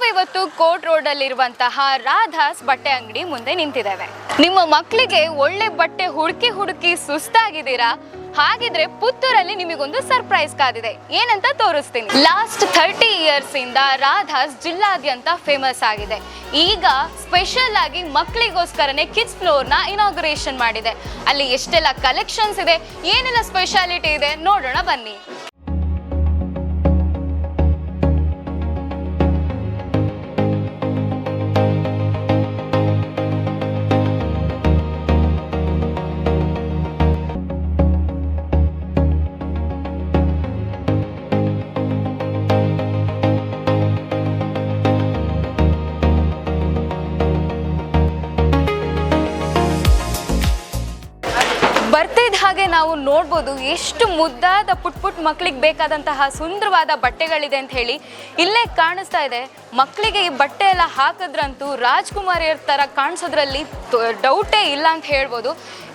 ನಾವಿವತ್ತು court road ಅಲ್ಲಿರುವಂತಹ ರಾಧಾಸ್ ಬಟ್ಟೆ ಅಂಗಡಿ ಮುಂದೆ ನಿಂತಿದ್ದೇವೆ. ನಿಮ್ಮ ಮಕ್ಕಳಿಗೆ ಒಳ್ಳೆ ಬಟ್ಟೆ ಹುಡುಕಿ ಸುಸ್ತಾಗಿದ್ದೀರಾ? ಹಾಗಿದ್ರೆ ಪುತ್ತೂರಲ್ಲಿ ನಿಮಗೊಂದು ಸರ್ಪ್ರೈಸ್ ಕಾದಿದೆ. ಏನಂತ ತೋರಿಸ್ತೀನಿ. ಲಾಸ್ಟ್ 30 ಇಯರ್ಸ್ ಇಂದ ರಾಧಾಸ್ ಜಿಲ್ಲಾದ್ಯಂತ ಫೇಮಸ್ ಆಗಿದೆ. ಈಗ ಸ್ಪೆಷಲ್ ಆಗಿ ಮಕ್ಕಳಿಗೋಸ್ಕರನೇ ಕಿಡ್ಸ್ ಫ್ಲೋರ್ ನ ಇನಾಗ್ರೇಷನ್ ಮಾಡಿದೆ. ಅಲ್ಲಿ ಎಷ್ಟೆಲ್ಲ ಕಲೆಕ್ಷನ್ಸ್ ಇದೆ, ಏನೆಲ್ಲ ಸ್ಪೆಷಾಲಿಟಿ ಇದೆ ನೋಡೋಣ ಬನ್ನಿ. ಹಾಗೆ ನಾವು ನೋಡ್ಬೋದು ಎಷ್ಟು ಮುದ್ದಾದ ಪುಟ್ ಮಕ್ಕಳಿಗೆ ಬೇಕಾದಂತಹ ಸುಂದರವಾದ ಬಟ್ಟೆಗಳಿದೆ ಅಂತ ಹೇಳಿ ಇಲ್ಲೇ ಕಾಣಿಸ್ತಾ ಇದೆ. ಮಕ್ಕಳಿಗೆ ಈ ಬಟ್ಟೆ ಎಲ್ಲ ಹಾಕಿದ್ರಂತೂ ರಾಜ್ಕುಮಾರಿಯರ ಥರ ಕಾಣಿಸೋದ್ರಲ್ಲಿ ಡೌಟೇ ಇಲ್ಲ ಅಂತ ಹೇಳ್ಬೋದು.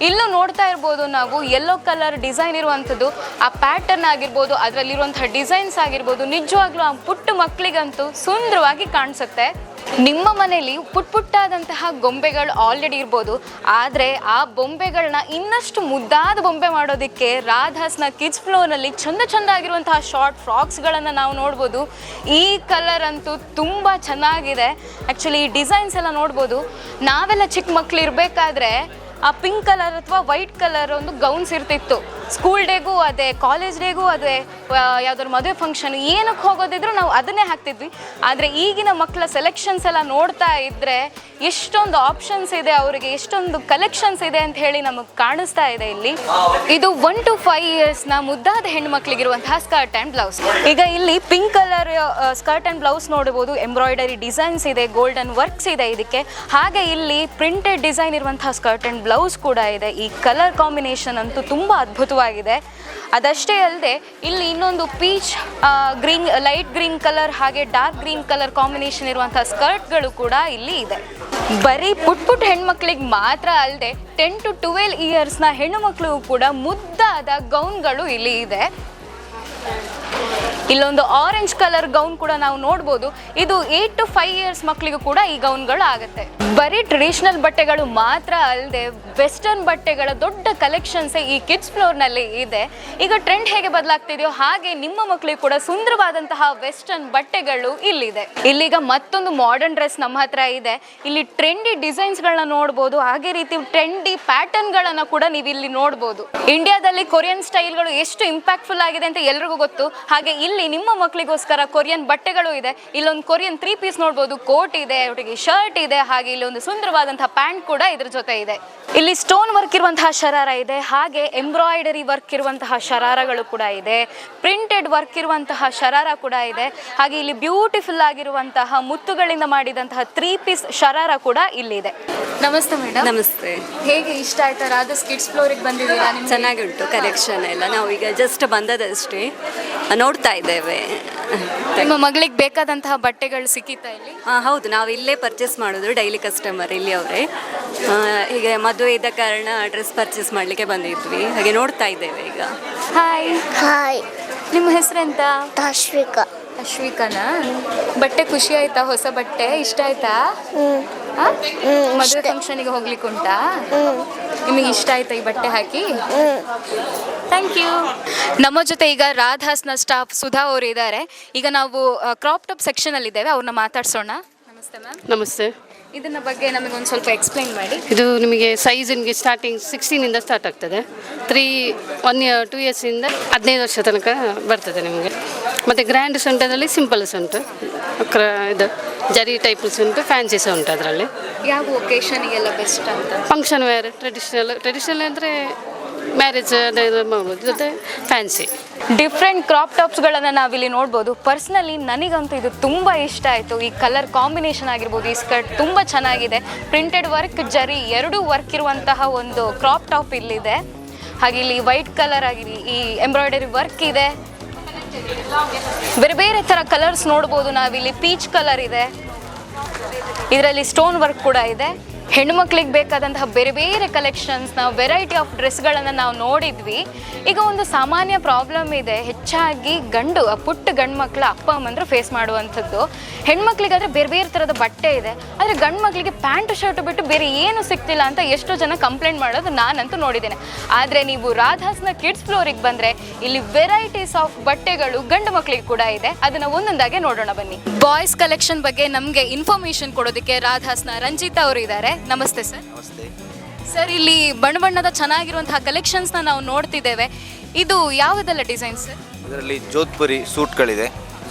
ಇಲ್ಲೂ ನೋಡ್ತಾ ಇರ್ಬೋದು ನಾವು ಯೆಲ್ಲೋ ಕಲರ್ ಡಿಸೈನ್ ಇರುವಂಥದ್ದು, ಆ ಪ್ಯಾಟರ್ನ್ ಆಗಿರ್ಬೋದು, ಅದರಲ್ಲಿರುವಂತಹ ಡಿಸೈನ್ಸ್ ಆಗಿರ್ಬೋದು, ನಿಜವಾಗ್ಲೂ ಆ ಪುಟ್ಟ ಮಕ್ಕಳಿಗಂತೂ ಸುಂದರವಾಗಿ ಕಾಣಿಸುತ್ತೆ. ನಿಮ್ಮ ಮನೆಯಲ್ಲಿ ಪುಟ್ಟಾದಂತಹ ಗೊಂಬೆಗಳು ಆಲ್ರೆಡಿ ಇರ್ಬೋದು, ಆದರೆ ಆ ಬೊಂಬೆಗಳನ್ನ ಇನ್ನಷ್ಟು ಮುದ್ದಾದ ಬೊಂಬೆ ಮಾಡೋದಕ್ಕೆ ರಾಧಾಸ್ನ ಕಿಡ್ಸ್ ಫ್ಲೋರ್ನಲ್ಲಿ ಚಂದ ಆಗಿರುವಂತಹ ಶಾರ್ಟ್ ಫ್ರಾಕ್ಸ್ಗಳನ್ನು ನಾವು ನೋಡ್ಬೋದು. ಈ ಕಲರ್ ಅಂತೂ ತುಂಬ ಚೆನ್ನಾಗಿದೆ. ಆ್ಯಕ್ಚುಲಿ ಈ ಡಿಸೈನ್ಸ್ ಎಲ್ಲ ನೋಡ್ಬೋದು. ನಾವೆಲ್ಲ ಚಿಕ್ಕ ಮಕ್ಕಳು ಇರಬೇಕಾದ್ರೆ ಆ ಪಿಂಕ್ ಕಲರ್ ಅಥವಾ ವೈಟ್ ಕಲರ್ ಒಂದು ಗೌನ್ಸ್ ಇರ್ತಿತ್ತು. ಸ್ಕೂಲ್ ಡೇಗೂ ಅದೇ, ಕಾಲೇಜ್ ಡೇಗೂ ಅದೇ, ಯಾವ್ದಾದ್ರು ಮದುವೆ ಫಂಕ್ಷನ್ ಏನಕ್ಕೆ ಹೋಗೋದಿದ್ರು ನಾವು ಅದನ್ನೇ ಹಾಕ್ತಿದ್ವಿ. ಆದರೆ ಈಗಿನ ಮಕ್ಕಳ ಸೆಲೆಕ್ಷನ್ಸ್ ಎಲ್ಲ ನೋಡ್ತಾ ಇದ್ದರೆ ಎಷ್ಟೊಂದು ಆಪ್ಷನ್ಸ್ ಇದೆ, ಅವರಿಗೆ ಎಷ್ಟೊಂದು ಕಲೆಕ್ಷನ್ಸ್ ಇದೆ ಅಂತ ಹೇಳಿ ನಮಗೆ ಕಾಣಿಸ್ತಾ ಇದೆ. ಇಲ್ಲಿ ಇದು 1 to 5 ಇಯರ್ಸ್ನ ಮುದ್ದಾದ ಹೆಣ್ಮಕ್ಳಿಗಿರುವಂತಹ ಸ್ಕರ್ಟ್ ಆ್ಯಂಡ್ ಬ್ಲೌಸ್. ಈಗ ಇಲ್ಲಿ pink colour skirt and blouse ನೋಡ್ಬೋದು. ಎಂಬ್ರಾಯ್ಡರಿ ಡಿಸೈನ್ಸ್ ಇದೆ, ಗೋಲ್ಡನ್ ವರ್ಕ್ಸ್ ಇದೆ ಇದಕ್ಕೆ. ಹಾಗೆ ಇಲ್ಲಿ ಪ್ರಿಂಟೆಡ್ ಡಿಸೈನ್ ಇರುವಂತಹ ಸ್ಕರ್ಟ್ ಆ್ಯಂಡ್ ಬ್ಲೌಸ್ ಕೂಡ ಇದೆ. ಈ ಕಲರ್ ಕಾಂಬಿನೇಷನ್ ಅಂತೂ ತುಂಬ ಅದ್ಭುತವಾಗಿದೆ. ಅದಷ್ಟೇ ಅಲ್ಲದೆ ಇಲ್ಲಿ ಇನ್ನೊಂದು peach green, light green colour ಹಾಗೆ ಡಾರ್ಕ್ ಗ್ರೀನ್ ಕಲರ್ ಕಾಂಬಿನೇಷನ್ ಇರುವಂತಹ ಸ್ಕರ್ಟ್ಗಳು ಕೂಡ ಇಲ್ಲಿ ಇದೆ. ಬರೀ ಪುಟ್ ಹೆಣ್ಮಕ್ಳಿಗೆ ಮಾತ್ರ ಅಲ್ಲದೆ 10 to 12 ಇಯರ್ಸ್ನ ಹೆಣ್ಣು ಮಕ್ಕಳಿಗೂ ಕೂಡ ಮುದ್ದಾದ ಗೌನ್ಗಳು ಇಲ್ಲಿ ಇದೆ. ಇಲ್ಲೊಂದು ಆರೆಂಜ್ ಕಲರ್ ಗೌನ್ ಕೂಡ ನಾವು ನೋಡ್ಬೋದು. ಇದು 8 to 5 ಇಯರ್ಸ್ ಮಕ್ಕಳಿಗೂ ಕೂಡ ಈ ಗೌನ್ಗಳು ಆಗುತ್ತೆ. ಬರೀ ಟ್ರೆಡಿಷನಲ್ ಬಟ್ಟೆಗಳು ಮಾತ್ರ ಅಲ್ಲದೆ ವೆಸ್ಟರ್ನ್ ಬಟ್ಟೆಗಳ ದೊಡ್ಡ ಕಲೆಕ್ಷನ್ಸೇ ಈ ಕಿಡ್ಸ್ ಫ್ಲೋರ್ನಲ್ಲಿ ಇದೆ. ಈಗ ಟ್ರೆಂಡ್ ಹೇಗೆ ಬದಲಾಗ್ತಿದೆಯೋ ಹಾಗೆ ನಿಮ್ಮ ಮಕ್ಕಳಿಗೆ ಕೂಡ ಸುಂದರವಾದಂತಹ ವೆಸ್ಟರ್ನ್ ಬಟ್ಟೆಗಳು ಇಲ್ಲಿದೆ. ಇಲ್ಲಿಗ ಮತ್ತೊಂದು ಮಾಡರ್ನ್ ಡ್ರೆಸ್ ನಮ್ಮ ಹತ್ರ ಇದೆ. ಇಲ್ಲಿ ಟ್ರೆಂಡಿ ಡಿಸೈನ್ಸ್ಗಳನ್ನ ನೋಡ್ಬೋದು, ಹಾಗೆ ರೀತಿ ಟ್ರೆಂಡಿ ಪ್ಯಾಟರ್ನ್ಗಳನ್ನು ಕೂಡ ನೀವು ಇಲ್ಲಿ ನೋಡ್ಬೋದು. ಇಂಡಿಯಾದಲ್ಲಿ ಕೊರಿಯನ್ ಸ್ಟೈಲ್ಗಳು ಎಷ್ಟು ಇಂಪ್ಯಾಕ್ಟ್ಫುಲ್ ಆಗಿದೆ ಅಂತ ಎಲ್ರಿಗೂ ಗೊತ್ತು. ಹಾಗೆ ಇಲ್ಲಿ ನಿಮ್ಮ ಮಕ್ಕಳಿಗೋಸ್ಕರ ಕೊರಿಯನ್ ಬಟ್ಟೆಗಳು ಇದೆ. ಇಲ್ಲೊಂದು ಕೊರಿಯನ್ 3 ಪೀಸ್ ನೋಡ್ಬೋದು, ಕೋಟ್ ಇದೆ, ಒಟ್ಟಿಗೆ ಶರ್ಟ್ ಇದೆ, ಹಾಗೆ ಇಲ್ಲಿ ಒಂದು ಸುಂದರವಾದಂತಹ ಪ್ಯಾಂಟ್ ಕೂಡ ಇದ್ರ ಜೊತೆ ಇದೆ. ಇಲ್ಲಿ ಸ್ಟೋನ್ ವರ್ಕ್ ಇರುವಂತಹ ಶರಾರ ಇದೆ, ಹಾಗೆ ಎಂಬ್ರಾಯ್ಡರಿ ವರ್ಕ್ ಇರುವಂತಹ ಶರಾರಗಳು ಕೂಡ ಇದೆ, ಪ್ರಿಂಟೆಡ್ ವರ್ಕ್ ಇರುವಂತಹ ಶರಾರ ಕೂಡ ಇದೆ. ಹಾಗೆ ಇಲ್ಲಿ ಬ್ಯೂಟಿಫುಲ್ ಆಗಿರುವಂತಹ ಮುತ್ತುಗಳಿಂದ ಮಾಡಿದಂತಹ 3 ಪೀಸ್ ಶರಾರ ಕೂಡ ಇಲ್ಲಿದೆ. ನಮಸ್ತೆ ಮೇಡಮ್. ನಮಸ್ತೆ. ಹೇಗೆ ಇಷ್ಟ ಆಯ್ತಾ ರಾಧಾಸ್ ಕಿಡ್ಸ್ ಫ್ಲೋರಿಗೆ ಬಂದಿದ್ದೀರಾ? ಚೆನ್ನಾಗಿ ಉಂಟು ಕಲೆಕ್ಷನ್ ಎಲ್ಲ. ನಾವು ಈಗ ಜಸ್ಟ್ ಬಂದದಷ್ಟೇ, ನೋಡ್ತಾ ಇದ್ದೇವೆ. ನಿಮ್ಮ ಮಗಳಿಗೆ ಬೇಕಾದಂತಹ ಬಟ್ಟೆಗಳು ಸಿಕ್ಕಿತಾ ಇಲ್ಲಿ? ಹೌದು, ನಾವು ಇಲ್ಲೇ ಪರ್ಚೇಸ್ ಮಾಡೋದು, ಡೈಲಿ ಕಸ್ಟಮರ್ ಇಲ್ಲಿ ಅವರೇ. ಹೀಗೆ ಮದುವೆ ಇದ್ದ ಕಾರಣ ಡ್ರೆಸ್ ಪರ್ಚೇಸ್ ಮಾಡಲಿಕ್ಕೆ ಬಂದಿದ್ವಿ, ಹಾಗೆ ನೋಡ್ತಾ ಇದ್ದೇವೆ ಈಗ. ಹಾಯ್, ನಿಮ್ಮ ಹೆಸರೆಂತ? ಅಶ್ವಿಕಾ. ಅಶ್ವಿಕಾನಾ? ಬಟ್ಟೆ ಖುಷಿ ಆಯ್ತಾ? ಹೊಸ ಬಟ್ಟೆ ಇಷ್ಟ ಆಯ್ತಾ? ಮದುವೆ ಫಂಕ್ಷನಿಗೆ ಹೋಗ್ಲಿಕ್ಕೆ ಉಂಟಾ? ನಿಮಗೆ ಇಷ್ಟ ಆಯ್ತಾ ಈ ಬಟ್ಟೆ ಹಾಕಿ? Thank you. ನಮ್ಮ ಜೊತೆ ಈಗ ರಾಧಾಸ್ನ ಸ್ಟಾಫ್ ಸುಧಾ ಅವರು ಇದ್ದಾರೆ. ಈಗ ನಾವು ಕ್ರಾಪ್ ಟಾಪ್ ಸೆಕ್ಷನ್ ಅಲ್ಲಿ ಇದ್ದೇವೆ, ಅವ್ರನ್ನ ಮಾತಾಡ್ಸೋಣ. ನಮಸ್ತೆ ಮ್ಯಾಮ್. ನಮಸ್ತೆ. ಇದನ್ನ ಬಗ್ಗೆ ನಮಗೆ ಒಂದು ಸ್ವಲ್ಪ ಎಕ್ಸ್ಪ್ಲೈನ್ ಮಾಡಿ. ಇದು ನಿಮಗೆ ಸೈಜ್ ನಿಮಗೆ ಸ್ಟಾರ್ಟಿಂಗ್ 16 ಸ್ಟಾರ್ಟ್ ಆಗ್ತದೆ. 1 year 2 years ಇಂದ 15 ವರ್ಷ ತನಕ ಬರ್ತದೆ ನಿಮಗೆ. ಮತ್ತು ಗ್ರ್ಯಾಂಡ್ ಉಂಟು, ಸಿಂಪಲ್ಸ್ ಉಂಟು, ಇದು ಜರಿ ಟೈಪ್ಸ್ ಉಂಟು, ಫ್ಯಾನ್ಸೀಸ್ ಉಂಟು. ಅದರಲ್ಲಿ ಯಾವ ಒಕೇಶನಿಗೆಲ್ಲ ಬೆಸ್ಟ್ ಅಂತ? ಫಂಕ್ಷನ್ ವೇರ್, ಟ್ರೆಡಿಷನಲ್ ಅಂದರೆ ಮ್ಯಾರೇಜ್ ಅದೆಲ್ಲ ಮಾಡ್ಬೋದು, ಜೊತೆ ಫ್ಯಾನ್ಸಿ. ಡಿಫ್ರೆಂಟ್ ಕ್ರಾಪ್ ಟಾಪ್ಸ್ಗಳನ್ನು ನಾವಿಲ್ಲಿ ನೋಡ್ಬೋದು. ಪರ್ಸ್ನಲಿ ನನಗಂತೂ ಇದು ತುಂಬ ಇಷ್ಟ ಆಯಿತು. ಈ ಕಲರ್ ಕಾಂಬಿನೇಷನ್ ಆಗಿರ್ಬೋದು, ಈ ಸ್ಕರ್ಟ್ ತುಂಬ ಚೆನ್ನಾಗಿದೆ. ಪ್ರಿಂಟೆಡ್ ವರ್ಕ್, ಜರಿ ಎರಡೂ ವರ್ಕ್ ಇರುವಂತಹ ಒಂದು ಕ್ರಾಪ್ ಟಾಪ್ ಇಲ್ಲಿದೆ. ಹಾಗೆ ಇಲ್ಲಿ ವೈಟ್ ಕಲರ್ ಆಗಿ ಈ ಎಂಬ್ರಾಯ್ಡರಿ ವರ್ಕ್ ಇದೆ. ಬೇರೆ ಬೇರೆ ಥರ ಕಲರ್ಸ್ ನೋಡ್ಬೋದು ನಾವಿಲ್ಲಿ. ಪೀಚ್ ಕಲರ್ ಇದೆ, ಇದರಲ್ಲಿ ಸ್ಟೋನ್ ವರ್ಕ್ ಕೂಡ ಇದೆ. ಹೆಣ್ಣು ಮಕ್ಕಳಿಗೆ ಬೇಕಾದಂತಹ ಬೇರೆ ಬೇರೆ ಕಲೆಕ್ಷನ್ಸ್, ನಾವು ವೆರೈಟಿ ಆಫ್ ಡ್ರೆಸ್ಗಳನ್ನು ನಾವು ನೋಡಿದ್ವಿ. ಈಗ ಒಂದು ಸಾಮಾನ್ಯ ಪ್ರಾಬ್ಲಮ್ ಇದೆ, ಹೆಚ್ಚಾಗಿ ಪುಟ್ಟ ಗಂಡು ಮಕ್ಕಳ ಅಪ್ಪ ಅಮ್ಮಂದ್ರು ಫೇಸ್ ಮಾಡುವಂಥದ್ದು. ಹೆಣ್ಮಕ್ಳಿಗಾದ್ರೆ ಬೇರೆ ಬೇರೆ ಥರದ ಬಟ್ಟೆ ಇದೆ, ಆದರೆ ಗಂಡು ಮಕ್ಕಳಿಗೆ ಪ್ಯಾಂಟು ಶರ್ಟ್ ಬಿಟ್ಟು ಬೇರೆ ಏನು ಸಿಗ್ತಿಲ್ಲ ಅಂತ ಎಷ್ಟೋ ಜನ ಕಂಪ್ಲೇಂಟ್ ಮಾಡೋದು ನಾನಂತೂ ನೋಡಿದ್ದೇನೆ. ಆದರೆ ನೀವು ರಾಧಾಸ್ನ ಕಿಡ್ಸ್ ಫ್ಲೋರಿಗೆ ಬಂದರೆ ಇಲ್ಲಿ ವೆರೈಟೀಸ್ ಆಫ್ ಬಟ್ಟೆಗಳು ಗಂಡು ಮಕ್ಕಳಿಗೆ ಕೂಡ ಇದೆ. ಅದನ್ನು ಒಂದೊಂದಾಗೆ ನೋಡೋಣ ಬನ್ನಿ. ಬಾಯ್ಸ್ ಕಲೆಕ್ಷನ್ ಬಗ್ಗೆ ನಮಗೆ ಇನ್ಫಾರ್ಮೇಷನ್ ಕೊಡೋದಕ್ಕೆ ರಾಧಾಸ್ನ ರಂಜಿತಾ ಅವರು ಇದ್ದಾರೆ. ನಮಸ್ತೆ ಸರ್. ನಮಸ್ತೆ ಸರ್, ಇಲ್ಲಿ ಬಣ್ಣ ಬಣ್ಣದ ಚೆನ್ನಾಗಿರುವಂತಹ ಕಲೆಕ್ಷನ್ಸ್ನ ನಾವು ನೋಡ್ತಿದ್ದೇವೆ. ಇದು ಯಾವುದೆಲ್ಲ ಡಿಸೈನ್ಸ್ ಸರ್? ಇದರಲ್ಲಿ ಜೋಧ್ಪುರಿ ಸೂಟ್ಗಳಿದೆ,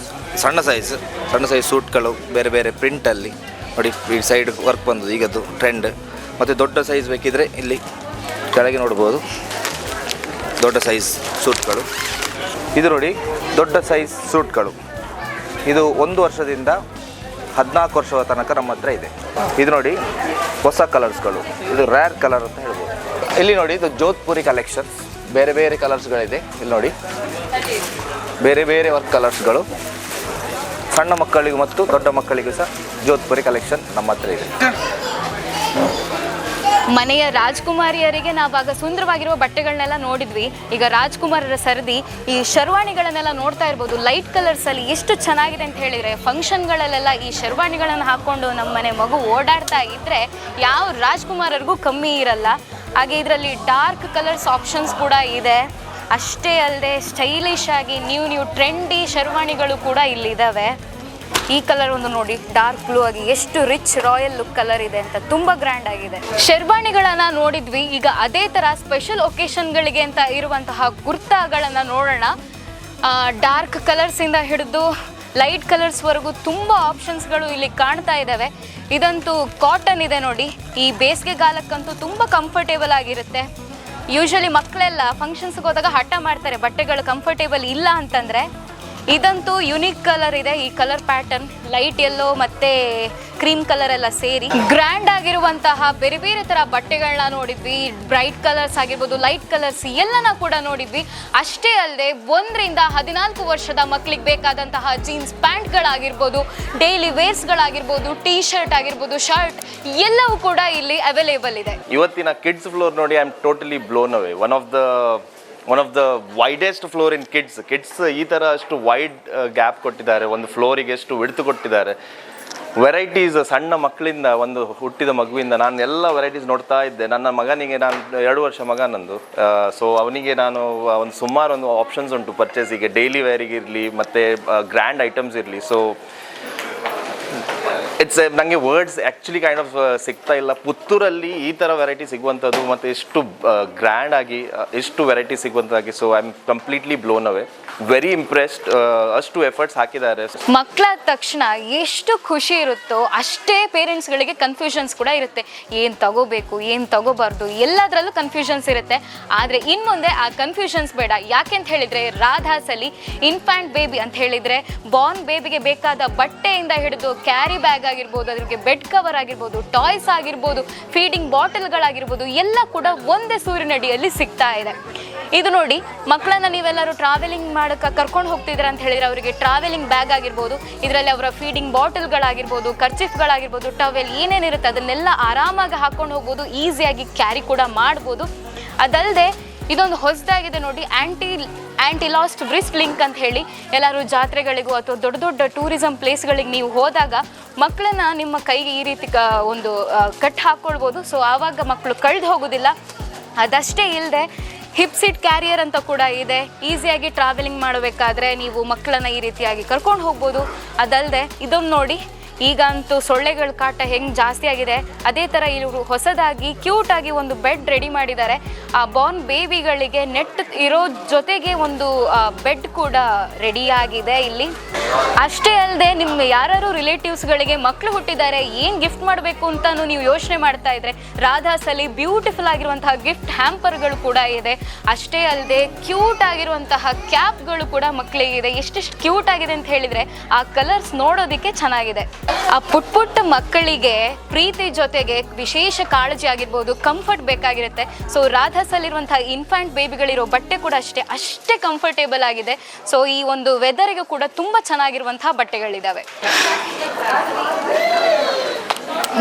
ಸಣ್ಣ ಸೈಜ್ ಸೂಟ್ಗಳು ಬೇರೆ ಬೇರೆ ಪ್ರಿಂಟಲ್ಲಿ ನೋಡಿ. ಈ ಸೈಡ್ ವರ್ಕ್ ಬಂದದ್ದು ಈಗದ್ದು ಟ್ರೆಂಡ್. ಮತ್ತು ದೊಡ್ಡ ಸೈಜ್ ಬೇಕಿದ್ರೆ ಇಲ್ಲಿ ಕೆಳಗೆ ನೋಡ್ಬೋದು, ದೊಡ್ಡ ಸೈಜ್ ಸೂಟ್ಗಳು. ಇದು ನೋಡಿ, ದೊಡ್ಡ ಸೈಜ್ ಸೂಟ್ಗಳು. ಇದು 1 ವರ್ಷದಿಂದ 14 ವರ್ಷದ ತನಕ ನಮ್ಮ ಹತ್ರ ಇದೆ. ಇದು ನೋಡಿ ಹೊಸ ಕಲರ್ಸ್ಗಳು, ಇದು ರೇರ್ ಕಲರ್ ಅಂತ ಹೇಳ್ಬೋದು. ಇಲ್ಲಿ ನೋಡಿ, ಇದು ಜೋಧ್ಪುರಿ ಕಲೆಕ್ಷನ್ಸ್, ಬೇರೆ ಬೇರೆ ಕಲರ್ಸ್ಗಳಿದೆ. ಇಲ್ಲಿ ನೋಡಿ, ಬೇರೆ ಬೇರೆ ವರ್ಕ್ ಕಲರ್ಸ್ಗಳು. ಸಣ್ಣ ಮಕ್ಕಳಿಗೂ ಮತ್ತು ದೊಡ್ಡ ಮಕ್ಕಳಿಗೂ ಸಹ ಜೋಧ್ಪುರಿ ಕಲೆಕ್ಷನ್ ನಮ್ಮ ಹತ್ರ ಇದೆ. ಮನೆಯ ರಾಜ್ಕುಮಾರಿಯರಿಗೆ ನಾವಾಗ ಸುಂದರವಾಗಿರುವ ಬಟ್ಟೆಗಳನ್ನೆಲ್ಲ ನೋಡಿದ್ವಿ. ಈಗ ರಾಜ್ಕುಮಾರರ ಸರದಿ ಈ ಶರ್ವಾಣಿಗಳನ್ನೆಲ್ಲ ನೋಡ್ತಾ ಇರ್ಬೋದು. ಲೈಟ್ ಕಲರ್ಸಲ್ಲಿ ಎಷ್ಟು ಚೆನ್ನಾಗಿದೆ ಅಂತ ಹೇಳಿದರೆ, ಫಂಕ್ಷನ್ಗಳಲ್ಲೆಲ್ಲ ಈ ಶರ್ವಾಣಿಗಳನ್ನು ಹಾಕ್ಕೊಂಡು ನಮ್ಮ ಮನೆ ಮಗು ಓಡಾಡ್ತಾ ಇದ್ದರೆ ಯಾವ ರಾಜ್ಕುಮಾರರಿಗೂ ಕಮ್ಮಿ ಇರಲ್ಲ. ಹಾಗೆ ಇದರಲ್ಲಿ ಡಾರ್ಕ್ ಕಲರ್ಸ್ ಆಪ್ಷನ್ಸ್ ಕೂಡ ಇದೆ. ಅಷ್ಟೇ ಅಲ್ಲದೆ ಸ್ಟೈಲಿಶ್ ಆಗಿ ನ್ಯೂ ಟ್ರೆಂಡಿ ಶರ್ವಾಣಿಗಳು ಕೂಡ ಇಲ್ಲಿದ್ದಾವೆ. ಈ ಕಲರ್ ಒಂದು ನೋಡಿ, ಡಾರ್ಕ್ ಬ್ಲೂ ಆಗಿ ಎಷ್ಟು ರಿಚ್ ರಾಯಲ್ ಲುಕ್ ಕಲರ್ ಇದೆ ಅಂತ, ತುಂಬ ಗ್ರ್ಯಾಂಡ್ ಆಗಿದೆ. ಶರ್ವಾಣಿಗಳನ್ನು ನೋಡಿದ್ವಿ. ಈಗ ಅದೇ ಥರ ಸ್ಪೆಷಲ್ ಒಕೇಶನ್ಗಳಿಗೆ ಅಂತ ಇರುವಂತಹ ಕುರ್ತಾಗಳನ್ನು ನೋಡೋಣ. ಡಾರ್ಕ್ ಕಲರ್ಸಿಂದ ಹಿಡಿದು ಲೈಟ್ ಕಲರ್ಸ್ವರೆಗೂ ತುಂಬ ಆಪ್ಷನ್ಸ್ಗಳು ಇಲ್ಲಿ ಕಾಣ್ತಾ ಇದ್ದಾವೆ. ಇದಂತೂ ಕಾಟನ್ ಇದೆ ನೋಡಿ. ಈ ಬೇಸಿಗೆಗಾಲಕ್ಕಂತೂ ತುಂಬ ಕಂಫರ್ಟೇಬಲ್ ಆಗಿರುತ್ತೆ. ಯೂಶಲಿ ಮಕ್ಕಳೆಲ್ಲ ಫಂಕ್ಷನ್ಸ್ಗೆ ಹೋದಾಗ ಹಠ ಮಾಡ್ತಾರೆ ಬಟ್ಟೆಗಳು ಕಂಫರ್ಟೇಬಲ್ ಇಲ್ಲ ಅಂತಂದರೆ. ಇದಂತೂ ಯುನೀಕ್ ಕಲರ್ ಇದೆ. ಈ ಕಲರ್ ಪ್ಯಾಟರ್ನ್ ಲೈಟ್ ಯೆಲ್ಲೋ ಮತ್ತು ಕ್ರೀಮ್ ಕಲರ್ ಎಲ್ಲ ಸೇರಿ ಗ್ರ್ಯಾಂಡ್ ಆಗಿರುವಂತಹ ಬೇರೆ ಬೇರೆ ಥರ ಬಟ್ಟೆಗಳನ್ನ ನೋಡಿದ್ವಿ. ಬ್ರೈಟ್ ಕಲರ್ಸ್ ಆಗಿರ್ಬೋದು, ಲೈಟ್ ಕಲರ್ಸ್ ಎಲ್ಲನ ಕೂಡ ನೋಡಿದ್ವಿ. ಅಷ್ಟೇ ಅಲ್ಲದೆ 1 ರಿಂದ 14 ವರ್ಷದ ಮಕ್ಕಳಿಗೆ ಬೇಕಾದಂತಹ ಜೀನ್ಸ್ ಪ್ಯಾಂಟ್ಗಳಾಗಿರ್ಬೋದು, ಡೈಲಿ ವೇರ್ಸ್ಗಳಾಗಿರ್ಬೋದು, ಟೀ ಶರ್ಟ್ ಆಗಿರ್ಬೋದು, ಶರ್ಟ್ ಎಲ್ಲವೂ ಕೂಡ ಇಲ್ಲಿ ಅವೈಲೇಬಲ್ ಇದೆ. ಇವತ್ತಿನ ಕಿಡ್ಸ್ ಫ್ಲೋರ್ ನೋಡಿ, I am totally blown away. One of the widest floor in kids ಈ ಥರ ಅಷ್ಟು ವೈಡ್ ಗ್ಯಾಪ್ ಕೊಟ್ಟಿದ್ದಾರೆ. ಒಂದು ಫ್ಲೋರಿಗೆ ಎಷ್ಟು ವಿಡ್ತ್ ಕೊಟ್ಟಿದ್ದಾರೆ. ವೆರೈಟೀಸ್ ಸಣ್ಣ ಮಕ್ಕಳಿಂದ, ಒಂದು ಹುಟ್ಟಿದ ಮಗುವಿಂದ ನಾನು ಎಲ್ಲ ವೆರೈಟೀಸ್ ನೋಡ್ತಾ ಇದ್ದೆ. ನನ್ನ ಮಗನಿಗೆ, ನಾನು 2 ವರ್ಷ ಮಗ ನಂದು, ಸೊ ಅವನಿಗೆ ನಾನು ಸುಮಾರು ಆಪ್ಷನ್ಸ್ ಉಂಟು ಪರ್ಚೇಸಿಗೆ, ಡೈಲಿ ವೇರಿಗೆ ಇರಲಿ ಮತ್ತು ಗ್ರ್ಯಾಂಡ್ ಐಟಮ್ಸ್ ಇರಲಿ. ಸೊ ನನಗೆ ವರ್ಡ್ಸ್ ಆ್ಯಕ್ಚುಲಿ ಕೈಂಡ್ ಆಫ್ ಸಿಗ್ತಾ ಇಲ್ಲ. ಪುತ್ತೂರಲ್ಲಿ ಈ ಥರ ವೆರೈಟಿ ಸಿಗುವಂಥದ್ದು ಮತ್ತು ಎಷ್ಟು ಗ್ರ್ಯಾಂಡ್ ಆಗಿ ಎಷ್ಟು ವೆರೈಟಿ ಸಿಗುವಂಥದ್ದಾಗಿ. So I am completely blown away, very impressed. ಅಷ್ಟು ಎಫರ್ಟ್ಸ್ ಹಾಕಿದ್ದಾರೆ. ಮಕ್ಕಳಾದ ತಕ್ಷಣ ಎಷ್ಟು ಖುಷಿ ಇರುತ್ತೋ ಅಷ್ಟೇ ಪೇರೆಂಟ್ಸ್ಗಳಿಗೆ ಕನ್ಫ್ಯೂಷನ್ಸ್ ಕೂಡ ಇರುತ್ತೆ. ಏನು ತಗೋಬೇಕು, ಏನು ತಗೋಬಾರ್ದು, ಎಲ್ಲದರಲ್ಲೂ ಕನ್ಫ್ಯೂಷನ್ಸ್ ಇರುತ್ತೆ. ಆದರೆ ಇನ್ನು ಮುಂದೆ ಆ ಕನ್ಫ್ಯೂಷನ್ಸ್ ಬೇಡ. ಯಾಕೆಂತ ಹೇಳಿದರೆ, ರಾಧಾಸಲ್ಲಿ ಇನ್ಫ್ಯಾಂಟ್ ಬೇಬಿ ಅಂತ ಹೇಳಿದರೆ ಬಾರ್ನ್ ಬೇಬಿಗೆ ಬೇಕಾದ ಬಟ್ಟೆಯಿಂದ ಹಿಡಿದು ಕ್ಯಾರಿ ಬ್ಯಾಗ್ ಆಗಿರ್ಬೋದು, ಅದಕ್ಕೆ ಬೆಡ್ ಕವರ್ ಆಗಿರ್ಬೋದು, ಟಾಯ್ಸ್ ಆಗಿರ್ಬೋದು, ಫೀಡಿಂಗ್ ಬಾಟಲ್ಗಳಾಗಿರ್ಬೋದು, ಎಲ್ಲ ಕೂಡ ಒಂದೇ ಸೂರಿನಡಿಯಲ್ಲಿ ಸಿಗ್ತಾ ಇದೆ. ಇದು ನೋಡಿ, ಮಕ್ಕಳನ್ನ ನೀವೆಲ್ಲರೂ ಟ್ರಾವೆಲಿಂಗ್ ಮಾಡೋಕ್ಕೆ ಕರ್ಕೊಂಡು ಹೋಗ್ತಿದ್ದೀರ ಅಂತ ಹೇಳಿದರೆ ಅವರಿಗೆ ಟ್ರಾವೆಲಿಂಗ್ ಬ್ಯಾಗ್ ಆಗಿರ್ಬೋದು, ಇದರಲ್ಲಿ ಅವರ ಫೀಡಿಂಗ್ ಬಾಟಲ್ಗಳಾಗಿರ್ಬೋದು, ಕರ್ಚಿಫ್ಗಳಾಗಿರ್ಬೋದು, ಟವೆಲ್ ಏನೇನಿರುತ್ತೆ ಅದನ್ನೆಲ್ಲ ಆರಾಮಾಗಿ ಹಾಕ್ಕೊಂಡು ಹೋಗ್ಬೋದು, ಈಸಿಯಾಗಿ ಕ್ಯಾರಿ ಕೂಡ ಮಾಡ್ಬೋದು. ಅದಲ್ಲದೆ ಇದೊಂದು ಹೊಸದಾಗಿದೆ ನೋಡಿ, ಆ್ಯಂಟಿ ಲಾಸ್ಟ್ ಬ್ರಿಸ್ಟ್ ಲಿಂಕ್ ಅಂತ ಹೇಳಿ. ಎಲ್ಲರೂ ಜಾತ್ರೆಗಳಿಗೂ ಅಥವಾ ದೊಡ್ಡ ದೊಡ್ಡ ಟೂರಿಸಂ ಪ್ಲೇಸ್ಗಳಿಗೆ ನೀವು ಹೋದಾಗ ಮಕ್ಕಳನ್ನ ನಿಮ್ಮ ಕೈಗೆ ಈ ರೀತಿ ಒಂದು ಕಟ್ ಹಾಕ್ಕೊಳ್ಬೋದು. ಸೊ ಆವಾಗ ಮಕ್ಕಳು ಕಳೆದು ಹೋಗೋದಿಲ್ಲ. ಅದಷ್ಟೇ ಇಲ್ಲದೆ ಹಿಪ್ ಸೀಟ್ ಕ್ಯಾರಿಯರ್ ಅಂತ ಕೂಡ ಇದೆ. ಈಸಿಯಾಗಿ ಟ್ರಾವೆಲಿಂಗ್ ಮಾಡಬೇಕಾದ್ರೆ ನೀವು ಮಕ್ಕಳನ್ನ ಈ ರೀತಿಯಾಗಿ ಕರ್ಕೊಂಡು ಹೋಗ್ಬೋದು. ಅದಲ್ಲದೆ ಇದೊಂದು ನೋಡಿ, ಈಗಂತೂ ಸೊಳ್ಳೆಗಳ ಕಾಟ ಹೆಂಗೆ ಜಾಸ್ತಿ ಆಗಿದೆ, ಅದೇ ಥರ ಇವರು ಹೊಸದಾಗಿ ಕ್ಯೂಟಾಗಿ ಒಂದು ಬೆಡ್ ರೆಡಿ ಮಾಡಿದ್ದಾರೆ. ಆ ಬಾರ್ನ್ ಬೇಬಿಗಳಿಗೆ ನೆಟ್ ಇರೋ ಜೊತೆಗೆ ಒಂದು ಬೆಡ್ ಕೂಡ ರೆಡಿಯಾಗಿದೆ ಇಲ್ಲಿ. ಅಷ್ಟೇ ಅಲ್ಲದೆ ನಿಮ್ಮ ಯಾರು ರಿಲೇಟಿವ್ಸ್ಗಳಿಗೆ ಮಕ್ಕಳು ಹುಟ್ಟಿದ್ದಾರೆ, ಏನು ಗಿಫ್ಟ್ ಮಾಡಬೇಕು ಅಂತಲೂ ನೀವು ಯೋಚನೆ ಮಾಡ್ತಾ ಇದ್ರೆ ರಾಧಾಸಲ್ಲಿ ಬ್ಯೂಟಿಫುಲ್ ಆಗಿರುವಂತಹ ಗಿಫ್ಟ್ ಹ್ಯಾಂಪರ್ಗಳು ಕೂಡ ಇದೆ. ಅಷ್ಟೇ ಅಲ್ಲದೆ ಕ್ಯೂಟ್ ಆಗಿರುವಂತಹ ಕ್ಯಾಪ್ಗಳು ಕೂಡ ಮಕ್ಕಳಿಗಿದೆ. ಎಷ್ಟೆಷ್ಟು ಕ್ಯೂಟ್ ಆಗಿದೆ ಅಂತ ಹೇಳಿದರೆ ಆ ಕಲರ್ಸ್ ನೋಡೋದಕ್ಕೆ ಚೆನ್ನಾಗಿದೆ. ಆ ಪುಟ್ಟ ಮಕ್ಕಳಿಗೆ ಪ್ರೀತಿ ಜೊತೆಗೆ ವಿಶೇಷ ಕಾಳಜಿ ಆಗಿರ್ಬೋದು, ಕಂಫರ್ಟ್ ಬೇಕಾಗಿರುತ್ತೆ. ಸೊ ರಾಧಾಸಲ್ಲಿರುವಂತಹ ಇನ್ಫ್ಯಾಂಟ್ ಬೇಬಿಗಳಿರೋ ಬಟ್ಟೆ ಕೂಡ ಅಷ್ಟೇ ಕಂಫರ್ಟೇಬಲ್ ಆಗಿದೆ. ಸೊ ಈ ಒಂದು ವೆದರ್ಗೆ ಕೂಡ ತುಂಬ ಚೆನ್ನಾಗಿರುವಂತಹ ಬಟ್ಟೆಗಳಿದ್ದಾವೆ.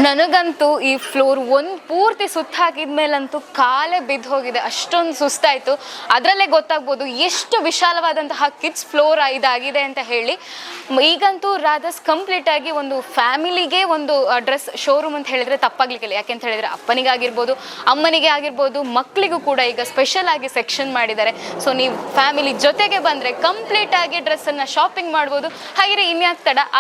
ನನಗಂತೂ ಈ ಫ್ಲೋರ್ ಒಂದು ಪೂರ್ತಿ ಸುತ್ತ ಹಾಕಿದ್ಮೇಲಂತೂ ಕಾಲೇ ಬಿದ್ದು ಹೋಗಿದೆ, ಅಷ್ಟೊಂದು ಸುಸ್ತಾಯಿತು. ಅದರಲ್ಲೇ ಗೊತ್ತಾಗ್ಬೋದು ಎಷ್ಟು ವಿಶಾಲವಾದಂತಹ ಕಿಡ್ಸ್ ಫ್ಲೋರ್ ಇದಾಗಿದೆ ಅಂತ ಹೇಳಿ. ಈಗಂತೂ ರಾಧಾಸ್ ಕಂಪ್ಲೀಟಾಗಿ ಒಂದು ಫ್ಯಾಮಿಲಿಗೆ ಒಂದು ಡ್ರೆಸ್ ಶೋರೂಮ್ ಅಂತ ಹೇಳಿದರೆ ತಪ್ಪಾಗ್ಲಿಕ್ಕಿಲ್ಲ. ಯಾಕೆಂತ ಹೇಳಿದರೆ ಅಪ್ಪನಿಗಾಗಿರ್ಬೋದು, ಅಮ್ಮನಿಗೆ ಆಗಿರ್ಬೋದು, ಮಕ್ಕಳಿಗೂ ಕೂಡ ಈಗ ಸ್ಪೆಷಲ್ ಆಗಿ ಸೆಕ್ಷನ್ ಮಾಡಿದ್ದಾರೆ. ಸೊ ನೀವು ಫ್ಯಾಮಿಲಿ ಜೊತೆಗೆ ಬಂದರೆ ಕಂಪ್ಲೀಟಾಗಿ ಡ್ರೆಸ್ಸನ್ನು ಶಾಪಿಂಗ್ ಮಾಡ್ಬೋದು. ಹಾಗೆ ಇನ್ಯಾಕೆ ತಡ